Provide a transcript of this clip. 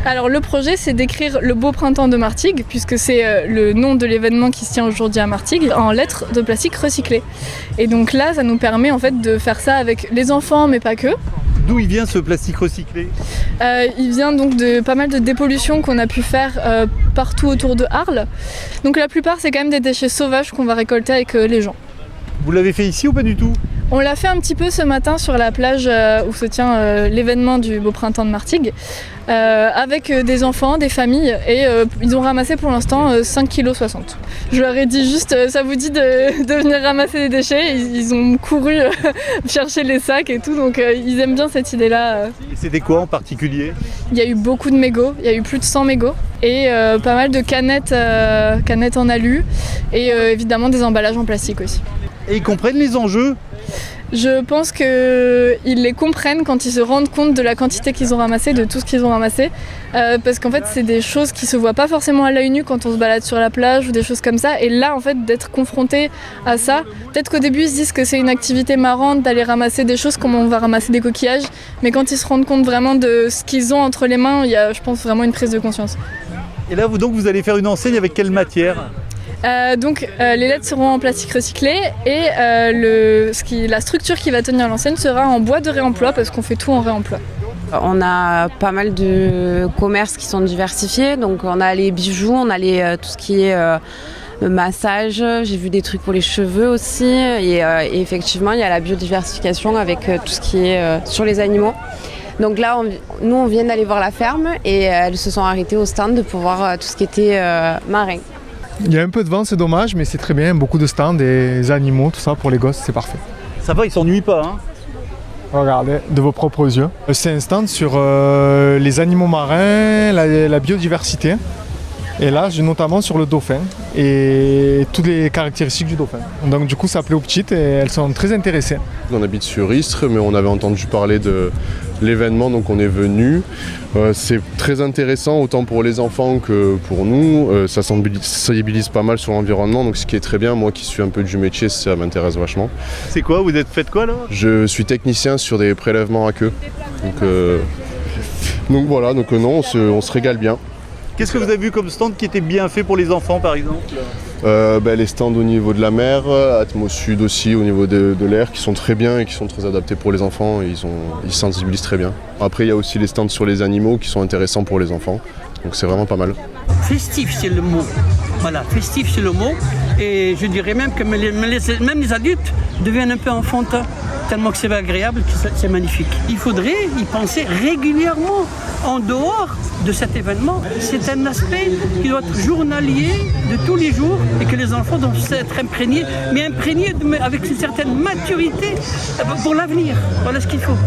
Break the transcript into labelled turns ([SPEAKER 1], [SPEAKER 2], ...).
[SPEAKER 1] Alors le projet, c'est d'écrire le beau printemps de Martigues, puisque c'est le nom de l'événement qui se tient aujourd'hui à Martigues, en lettres de plastique recyclées. Et donc là, ça nous permet en fait de faire ça avec les enfants, mais pas que.
[SPEAKER 2] D'où il vient ce plastique recyclé?
[SPEAKER 1] Il vient donc de pas mal de dépollutions qu'on a pu faire partout autour de Arles. Donc la plupart, c'est quand même des déchets sauvages qu'on va récolter avec les gens.
[SPEAKER 2] Vous l'avez fait ici ou pas du tout?
[SPEAKER 1] On l'a fait un petit peu ce matin sur la plage où se tient l'événement du beau printemps de Martigues, avec des enfants, des familles, et ils ont ramassé pour l'instant 5,60 kg. Je leur ai dit juste, ça vous dit de venir ramasser des déchets? Ils ont couru chercher les sacs et tout, donc ils aiment bien cette idée-là.
[SPEAKER 2] Et c'était quoi en particulier?
[SPEAKER 1] Il y a eu beaucoup de mégots, il y a eu plus de 100 mégots, et pas mal de canettes en alu, et évidemment des emballages en plastique aussi.
[SPEAKER 2] Et ils comprennent les enjeux?
[SPEAKER 1] Je pense qu'ils les comprennent quand ils se rendent compte de la quantité qu'ils ont ramassée, de tout ce qu'ils ont ramassé. Parce qu'en fait, c'est des choses qui se voient pas forcément à l'œil nu quand on se balade sur la plage ou des choses comme ça. Et là, en fait, d'être confronté à ça, peut-être qu'au début, ils se disent que c'est une activité marrante d'aller ramasser des choses comme on va ramasser des coquillages. Mais quand ils se rendent compte vraiment de ce qu'ils ont entre les mains, il y a, je pense, vraiment une prise de conscience.
[SPEAKER 2] Et là, vous allez faire une enseigne avec quelle matière?
[SPEAKER 1] Les lettres seront en plastique recyclé et la structure qui va tenir l'enseigne sera en bois de réemploi parce qu'on fait tout en réemploi.
[SPEAKER 3] On a pas mal de commerces qui sont diversifiés, donc on a les bijoux, on a tout ce qui est massage, j'ai vu des trucs pour les cheveux aussi et effectivement il y a la biodiversification avec tout ce qui est sur les animaux. Donc là, on vient d'aller voir la ferme et elles se sont arrêtées au stand pour voir tout ce qui était marin.
[SPEAKER 4] Il y a un peu de vent, c'est dommage, mais c'est très bien. Beaucoup de stands, des animaux, tout ça pour les gosses, c'est parfait.
[SPEAKER 2] Ça va, ils s'ennuient pas, hein?
[SPEAKER 4] Regardez, de vos propres yeux. C'est un stand sur les animaux marins, la biodiversité. Et là, notamment sur le dauphin et toutes les caractéristiques du dauphin. Donc du coup, ça plaît aux petites et elles sont très intéressées.
[SPEAKER 5] On habite sur Istres, mais on avait entendu parler de l'événement, donc on est venu. C'est très intéressant, autant pour les enfants que pour nous. Ça sensibilise pas mal sur l'environnement, donc ce qui est très bien. Moi qui suis un peu du métier, ça m'intéresse vachement.
[SPEAKER 2] C'est quoi? Vous faites quoi là?
[SPEAKER 5] Je suis technicien sur des prélèvements à queue. Donc voilà, non, on se régale bien.
[SPEAKER 2] Qu'est-ce que vous avez vu comme stand qui était bien fait pour les enfants par exemple?
[SPEAKER 5] Les stands au niveau de la mer, Atmos Sud aussi au niveau de l'air qui sont très bien et qui sont très adaptés pour les enfants et ils sensibilisent très bien. Après il y a aussi les stands sur les animaux qui sont intéressants pour les enfants, donc c'est vraiment pas mal.
[SPEAKER 6] Festif c'est le mot, voilà, festif c'est le mot et je dirais même que même les adultes deviennent un peu enfantins. Tellement que c'est agréable, que c'est magnifique. Il faudrait y penser régulièrement en dehors de cet événement. C'est un aspect qui doit être journalier de tous les jours et que les enfants doivent être imprégnés, mais imprégnés avec une certaine maturité pour l'avenir. Voilà ce qu'il faut.